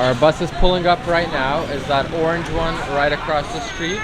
Our bus is pulling up right now. Is that orange one right across the street?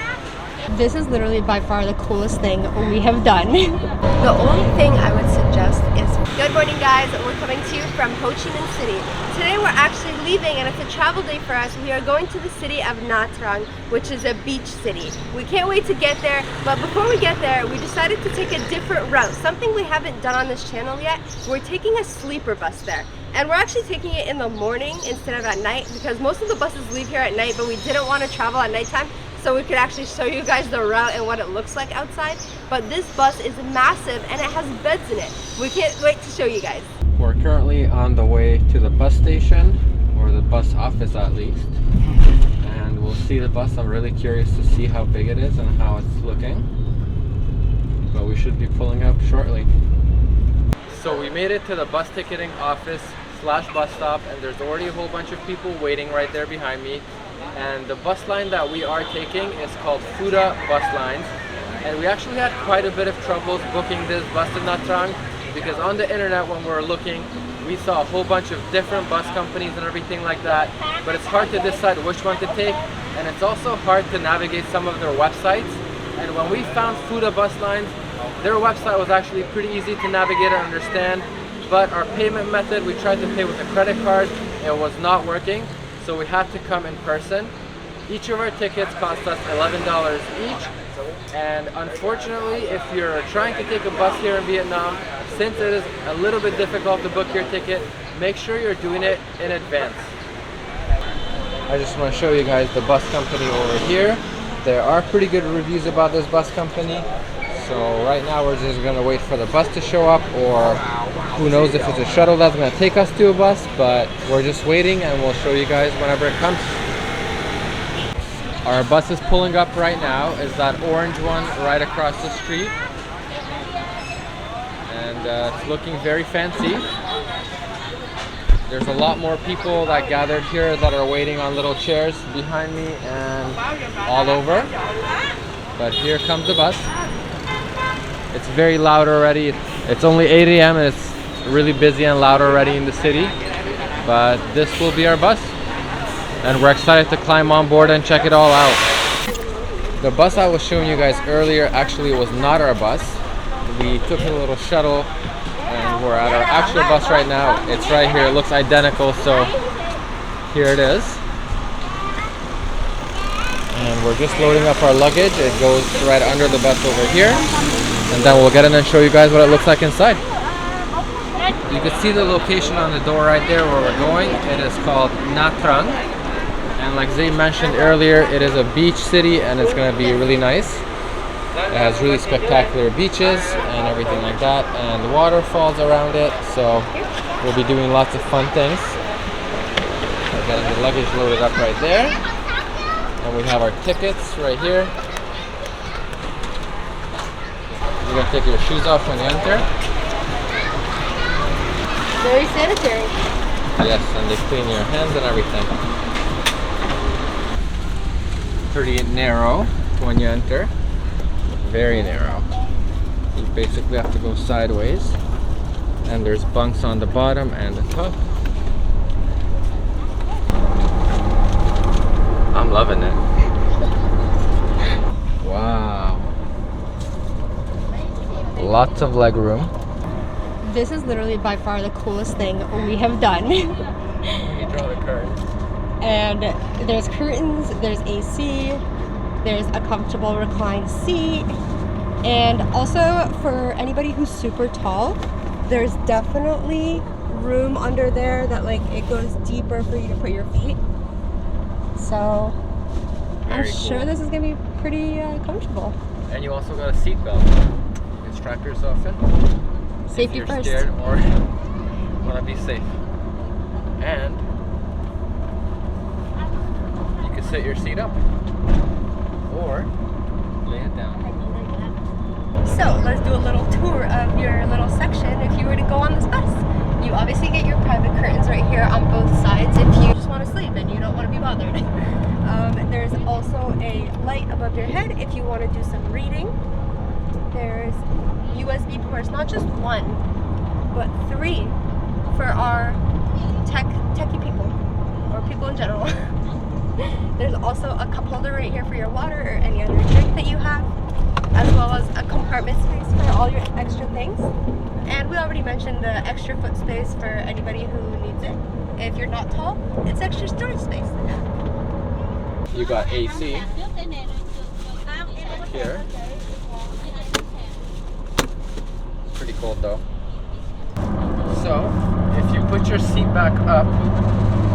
This is literally by far the coolest thing we have done. The only thing I would suggest is, good morning guys, we're coming to you from Ho Chi Minh City. Today we're actually leaving and it's a travel day for us. We are going to the city of Nha Trang, which is a beach city. We can't wait to get there, but before we get there, we decided to take a different route. Something we haven't done on this channel yet. We're taking a sleeper bus there. And we're actually taking it in the morning instead of at night because most of the buses leave here at night, but we didn't want to travel at nighttime so we could actually show you guys the route and what it looks like outside. But this bus is massive and it has beds in it. We can't wait to show you guys. We're currently on the way to the bus station, or the bus office at least. And we'll see the bus. I'm really curious to see how big it is and how it's looking. But we should be pulling up shortly. So we made it to the bus ticketing office / bus stop, and there's already a whole bunch of people waiting right there behind me. And the bus line that we are taking is called Fuda Bus Lines. And we actually had quite a bit of troubles booking this bus to Nha Trang because on the internet when we were looking, we saw a whole bunch of different bus companies and everything like that. But it's hard to decide which one to take, and it's also hard to navigate some of their websites. And when we found Fuda Bus Lines, their website was actually pretty easy to navigate and understand. But our payment method, we tried to pay with a credit card, it was not working. So we had to come in person. Each of our tickets cost us $11 each. And unfortunately, if you're trying to take a bus here in Vietnam, since it is a little bit difficult to book your ticket, make sure you're doing it in advance. I just want to show you guys the bus company over here. There are pretty good reviews about this bus company. So right now we're just going to wait for the bus to show up, or who knows if it's a shuttle that's going to take us to a bus, but we're just waiting and we'll show you guys whenever it comes. Our bus is pulling up right now. Is that orange one right across the street? And it's looking very fancy. There's a lot more people that gathered here that are waiting on little chairs behind me and all over. But here comes the bus. It's very loud already. It's only 8 a.m. and it's really busy and loud already in the city. But this will be our bus. And we're excited to climb on board and check it all out. The bus I was showing you guys earlier actually was not our bus. We took a little shuttle and we're at our actual bus right now. It's right here. It looks identical, so here it is. And we're just loading up our luggage. It goes right under the bus over here. And then we'll get in and show you guys what it looks like inside. You can see the location on the door right there where we're going. It is called Nha Trang. And like Zay mentioned earlier, it is a beach city and it's going to be really nice. It has really spectacular beaches and everything like that, and waterfalls around it. So we'll be doing lots of fun things. We're getting the luggage loaded up right there. And we have our tickets right here. You're gonna take your shoes off when you enter. Very sanitary. Yes, and they clean your hands and everything. Pretty narrow when you enter. Very narrow. You basically have to go sideways. And there's bunks on the bottom and the top. I'm loving it. Wow. Lots of leg room. This is literally by far the coolest thing we have done. You draw the curtains. And there's curtains, there's AC, there's a comfortable reclined seat, and also for anybody who's super tall, there's definitely room under there that like it goes deeper for you to put your feet. So I'm sure this is gonna be pretty comfortable. And you also got a seat belt. You can strap yourself in. Safety if you're first. Scared or want to be safe. And you can set your seat up or lay it down. So let's do a little tour of your little section if you were to go on this bus. You obviously get your private curtains right here on both sides if you just want to sleep and you don't want to be bothered. There's also a light above your head if you want to do some reading. There's USB ports, not just one, but 3 for our techie people. or people in general. There's also a cup holder right here for your water or any other drink that you have, as well as a compartment space for all your extra things. And we already mentioned the extra foot space for anybody who needs it. If you're not tall, it's extra storage space. You got AC here. It's pretty cold though. So, if you put your seat back up,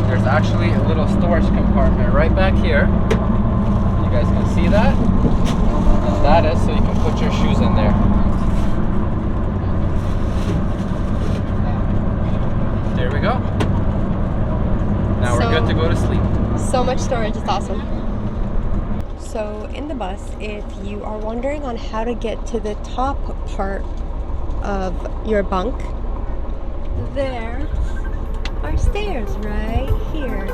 there's actually a little storage compartment right back here. You guys can see that? And that is so you can put your shoes in there. There we go. Now we're good to go to sleep. So much storage, it's awesome. So in the bus, if you are wondering on how to get to the top part of your bunk, there are stairs right here.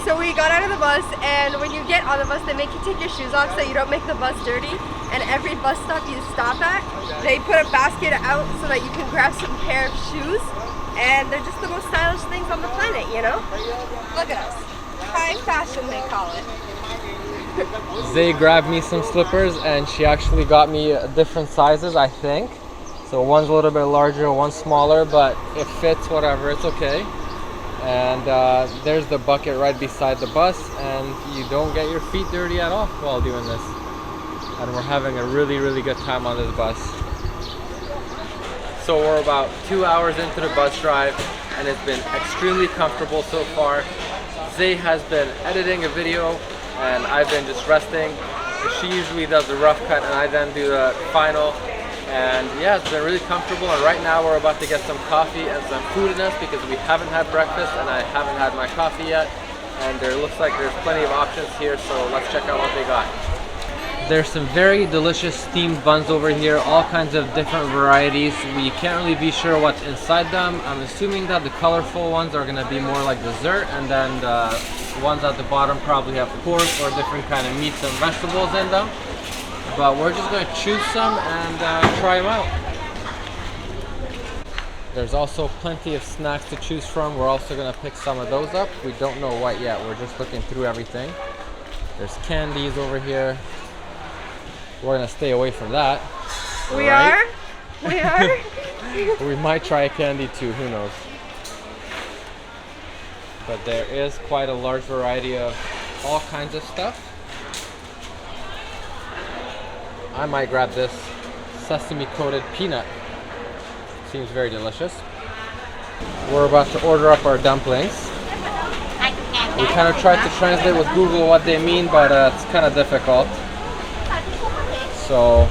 So we got out of the bus, and when you get on the bus, they make you take your shoes off so you don't make the bus dirty. And every bus stop you stop at, they put a basket out so that you can grab some pair of shoes. And they're just the most stylish things on the planet, you know? Look at us. High fashion, they call it. Zay grabbed me some slippers, and she actually got me different sizes, I think. So one's a little bit larger, one's smaller, but it fits, whatever, it's okay. And there's the bucket right beside the bus, and you don't get your feet dirty at all while doing this. And we're having a really, really good time on this bus. So we're about 2 hours into the bus drive, and it's been extremely comfortable so far. Zay has been editing a video, and I've been just resting. She usually does the rough cut, and I then do the final. And yeah, it's been really comfortable, and right now we're about to get some coffee and some food in us because we haven't had breakfast and I haven't had my coffee yet. And there looks like there's plenty of options here, so let's check out what they got. There's some very delicious steamed buns over here, all kinds of different varieties. We can't really be sure what's inside them. I'm assuming that the colorful ones are going to be more like dessert, and then the ones at the bottom probably have pork or different kind of meats and vegetables in them. But we're just going to choose some and try them out. There's also plenty of snacks to choose from. We're also going to pick some of those up. We don't know what yet. We're just looking through everything. There's candies over here. We're going to stay away from that. We are? We are? We might try a candy too. Who knows? But there is quite a large variety of all kinds of stuff. I might grab this sesame coated peanut. Seems very delicious. We're about to order up our dumplings. We kind of tried to translate with Google what they mean, but it's kind of difficult. So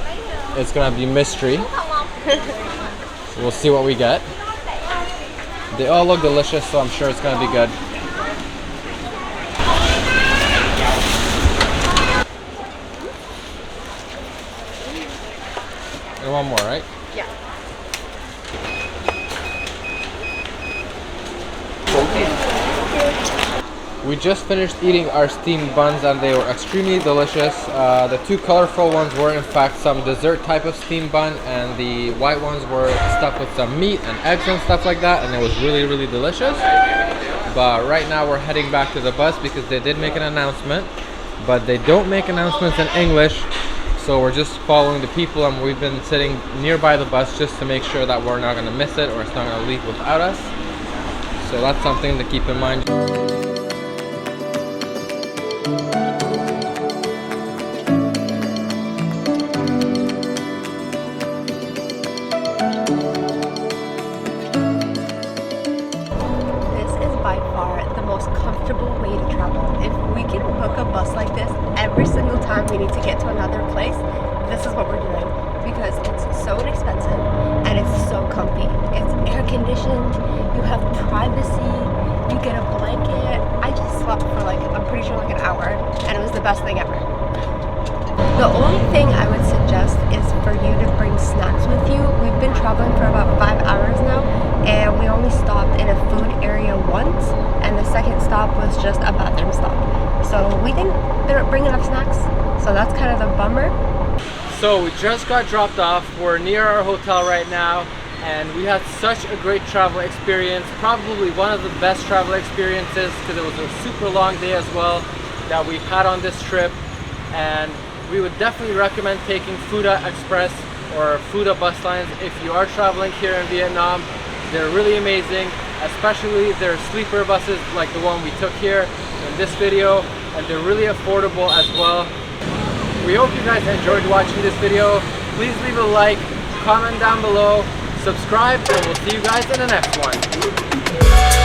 it's gonna be mystery. So we'll see what we get. They all look delicious, so I'm sure it's gonna be good. And one more, right? Yeah. We just finished eating our steamed buns and they were extremely delicious. The two colorful ones were in fact some dessert type of steamed bun, and the white ones were stuffed with some meat and eggs and stuff like that, and it was really, really delicious. But right now we're heading back to the bus because they did make an announcement, but they don't make announcements in English. So we're just following the people, and we've been sitting nearby the bus just to make sure that we're not going to miss it or it's not going to leave without us. So that's something to keep in mind. This is by far the most comfortable way to travel. If we can book a bus like this every single time we need to get to another place, this is what we're doing. because it's so inexpensive and it's so comfy. It's air conditioned, you have privacy, you get a blanket. I just slept for like, I'm pretty sure like an hour, and it was the best thing ever. The only thing I would suggest is for you to bring snacks with you. We've been traveling for about 5 hours now, and we only stopped in a food area once, and the second stop was just a bathroom stop. So we didn't bring enough snacks, so that's kind of the bummer. So we just got dropped off. We're near our hotel right now, and we had such a great travel experience. Probably one of the best travel experiences, because it was a super long day as well that we've had on this trip. And we would definitely recommend taking Fuda Express or Fuda bus lines if you are traveling here in Vietnam. They're really amazing, especially their sleeper buses like the one we took here in this video, and they're really affordable as well. We hope you guys enjoyed watching this video. Please leave a like, comment down below, subscribe, and we'll see you guys in the next one.